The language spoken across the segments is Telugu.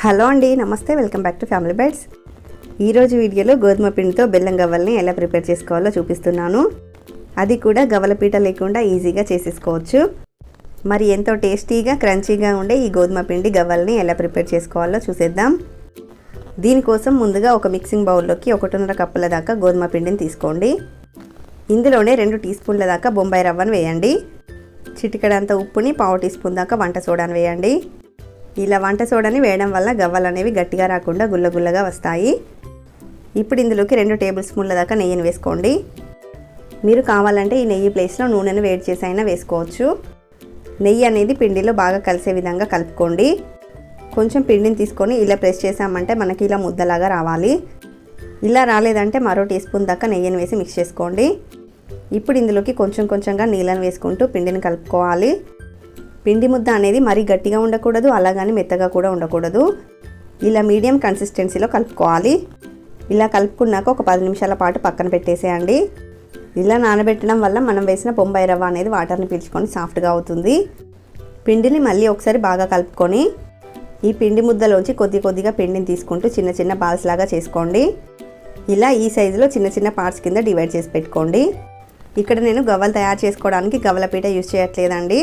హలో అండి, నమస్తే. Welcome back to Family Bytes. ఈరోజు వీడియోలో గోధుమ పిండితో బెల్లం గవ్వల్ని ఎలా ప్రిపేర్ చేసుకోవాలో చూపిస్తున్నాను. అది కూడా గవ్వల పీట లేకుండా ఈజీగా చేసేసుకోవచ్చు. మరి ఎంతో టేస్టీగా క్రంచీగా ఉండే ఈ గోధుమ పిండి గవ్వల్ని ఎలా ప్రిపేర్ చేసుకోవాలో చూసేద్దాం. దీనికోసం ముందుగా ఒక మిక్సింగ్ బౌల్లోకి 1.5 కప్పుల దాకా గోధుమ పిండిని తీసుకోండి. ఇందులోనే 2 టీ స్పూన్ల దాకా బొంబాయి రవ్వను వేయండి. చిటికెడంత ఉప్పుని 1/2 టీ స్పూన్ దాకా వంట సోడాను వేయండి. ఇలా వంట సోడాని వేయడం వల్ల గవ్వలు అనేవి గట్టిగా రాకుండా గుల్లగుల్లగా వస్తాయి. ఇప్పుడు ఇందులోకి 2 టేబుల్ స్పూన్ల దాకా నెయ్యిని వేసుకోండి. మీరు కావాలంటే ఈ నెయ్యి ప్లేస్లో నూనెను వేడి చేసి అయినా వేసుకోవచ్చు. నెయ్యి అనేది పిండిలో బాగా కలిసే విధంగా కలుపుకోండి. కొంచెం పిండిని తీసుకొని ఇలా ప్రెస్ చేసామంటే మనకి ఇలా ముద్దలాగా రావాలి. ఇలా రాలేదంటే మరో టీ స్పూన్ దాకా నెయ్యిని వేసి మిక్స్ చేసుకోండి. ఇప్పుడు ఇందులోకి కొంచెం కొంచెంగా నీళ్ళని వేసుకుంటూ పిండిని కలుపుకోవాలి. పిండి ముద్ద అనేది మరీ గట్టిగా ఉండకూడదు, అలాగని మెత్తగా కూడా ఉండకూడదు. ఇలా మీడియం కన్సిస్టెన్సీలో కలుపుకోవాలి. ఇలా కలుపుకున్నాక ఒక 10 నిమిషాల పాటు పక్కన పెట్టేసేయండి. ఇలా నానబెట్టడం వల్ల మనం వేసిన బొంబాయి రవ్వ అనేది వాటర్ని పీల్చుకొని సాఫ్ట్గా అవుతుంది. పిండిని మళ్ళీ ఒకసారి బాగా కలుపుకొని ఈ పిండి ముద్దలోంచి కొద్దిగా పిండిని తీసుకుంటూ చిన్న చిన్న బాల్స్ లాగా చేసుకోండి. ఇలా ఈ సైజులో చిన్న చిన్న పార్ట్స్ కింద డివైడ్ చేసి పెట్టుకోండి. ఇక్కడ నేను గవ్వలు తయారు చేసుకోవడానికి గవ్వల పీట యూజ్ చేయట్లేదండి.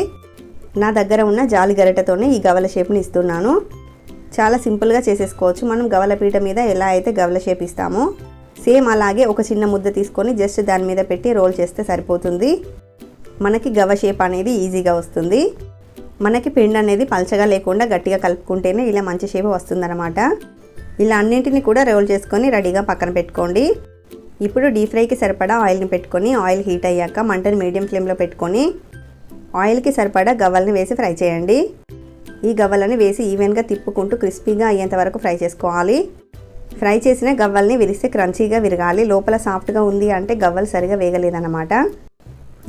నా దగ్గర ఉన్న జాలి గరిటెతోనే ఈ గవ్వల షేప్ని ఇస్తున్నాను. చాలా సింపుల్గా చేసేసుకోవచ్చు. మనం గవ్వల పీట మీద ఎలా అయితే గవ్వల షేప్ ఇస్తామో సేమ్ అలాగే ఒక చిన్న ముద్ద తీసుకొని జస్ట్ దాని మీద పెట్టి రోల్ చేస్తే సరిపోతుంది. మనకి గవ్వ షేప్ అనేది ఈజీగా వస్తుంది. మనకి పిండి అనేది పల్చగా లేకుండా గట్టిగా కలుపుకుంటేనే ఇలా మంచి షేప్ వస్తుందన్నమాట. ఇలా అన్నింటినీ కూడా రోల్ చేసుకొని రెడీగా పక్కన పెట్టుకోండి. ఇప్పుడు డీప్ ఫ్రైకి సరిపడా ఆయిల్ని పెట్టుకొని ఆయిల్ హీట్ అయ్యాక మంటని మీడియం ఫ్లేమ్లో పెట్టుకొని ఆయిల్కి సరిపడా గవ్వల్ని వేసి ఫ్రై చేయండి. ఈ గవ్వలని వేసి ఈవెన్గా తిప్పుకుంటూ క్రిస్పీగా అయ్యేంత వరకు ఫ్రై చేసుకోవాలి. ఫ్రై చేసిన గవ్వల్ని విరిస్తే క్రంచీగా విరగాలి. లోపల సాఫ్ట్గా ఉంది అంటే గవ్వలు సరిగా వేగలేదన్నమాట.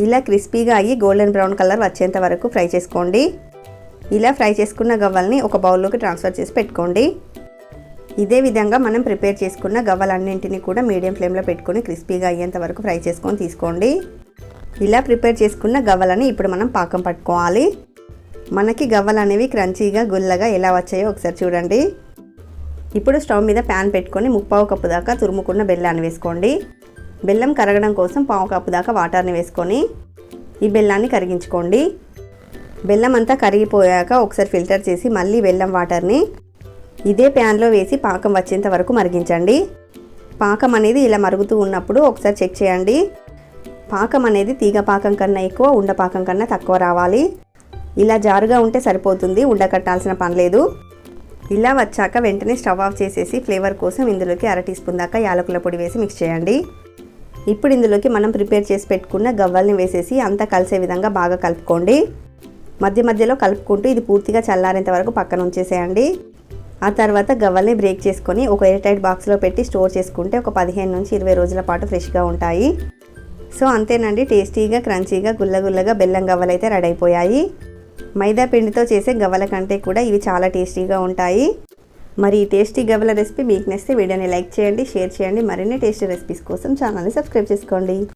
ఇలా క్రిస్పీగా అయ్యి గోల్డెన్ బ్రౌన్ కలర్ వచ్చేంత వరకు ఫ్రై చేసుకోండి. ఇలా ఫ్రై చేసుకున్న గవ్వల్ని ఒక బౌల్లోకి ట్రాన్స్ఫర్ చేసి పెట్టుకోండి. ఇదే విధంగా మనం ప్రిపేర్ చేసుకున్న గవ్వలన్నింటినీ కూడా మీడియం ఫ్లేమ్లో పెట్టుకొని క్రిస్పీగా అయ్యేంత వరకు ఫ్రై చేసుకొని తీసుకోండి. ఇలా ప్రిపేర్ చేసుకున్న గవ్వలని ఇప్పుడు మనం పాకం పట్టుకోవాలి. మనకి గవ్వలు అనేవి క్రంచీగా గుల్లగా ఎలా వచ్చాయో ఒకసారి చూడండి. ఇప్పుడు స్టవ్ మీద ప్యాన్ పెట్టుకొని 1/4 కప్పు దాకా తురుముకున్న బెల్లాన్ని వేసుకోండి. బెల్లం కరగడం కోసం 1/4 కప్పు దాకా వాటర్ని వేసుకొని ఈ బెల్లాన్ని కరిగించుకోండి. బెల్లం అంతా కరిగిపోయాక ఒకసారి ఫిల్టర్ చేసి మళ్ళీ బెల్లం వాటర్ని ఇదే ప్యాన్లో వేసి పాకం వచ్చేంత వరకు మరిగించండి. పాకం అనేది ఇలా మరుగుతూ ఉన్నప్పుడు ఒకసారి చెక్ చేయండి. పాకం అనేది తీగ పాకం కన్నా ఎక్కువ, ఉండపాకం కన్నా తక్కువ రావాలి. ఇలా జారుగా ఉంటే సరిపోతుంది, ఉండకట్టాల్సిన పని లేదు. ఇలా వచ్చాక వెంటనే స్టవ్ ఆఫ్ చేసేసి ఫ్లేవర్ కోసం ఇందులోకి 1/2 టీ స్పూన్ దాకా యాలకుల పొడి వేసి మిక్స్ చేయండి. ఇప్పుడు ఇందులోకి మనం ప్రిపేర్ చేసి పెట్టుకున్న గవ్వల్ని వేసేసి అంతా కలిసే విధంగా బాగా కలుపుకోండి. మధ్య మధ్యలో కలుపుకుంటూ ఇది పూర్తిగా చల్లారేంత వరకు పక్కన ఉంచేసేయండి. ఆ తర్వాత గవ్వల్ని బ్రేక్ చేసుకొని ఒక ఎయిర్ టైట్ బాక్స్లో పెట్టి స్టోర్ చేసుకుంటే ఒక 15 నుంచి 20 రోజుల పాటు ఫ్రెష్గా ఉంటాయి. సో అంతేనండి, టేస్టీగా క్రంచీగా గుల్లగుల్లగా బెల్లం గవ్వలు అయితే రెడీ అయిపోయాయి. మైదా పిండితో చేసే గవ్వల కంటే కూడా ఇవి చాలా టేస్టీగా ఉంటాయి. మరి ఈ టేస్టీ గవ్వల రెసిపీ మీకు నచ్చితే వీడియోని లైక్ చేయండి, షేర్ చేయండి. మరిన్ని టేస్టీ రెసిపీస్ కోసం ఛానల్ని సబ్స్క్రైబ్ చేసుకోండి.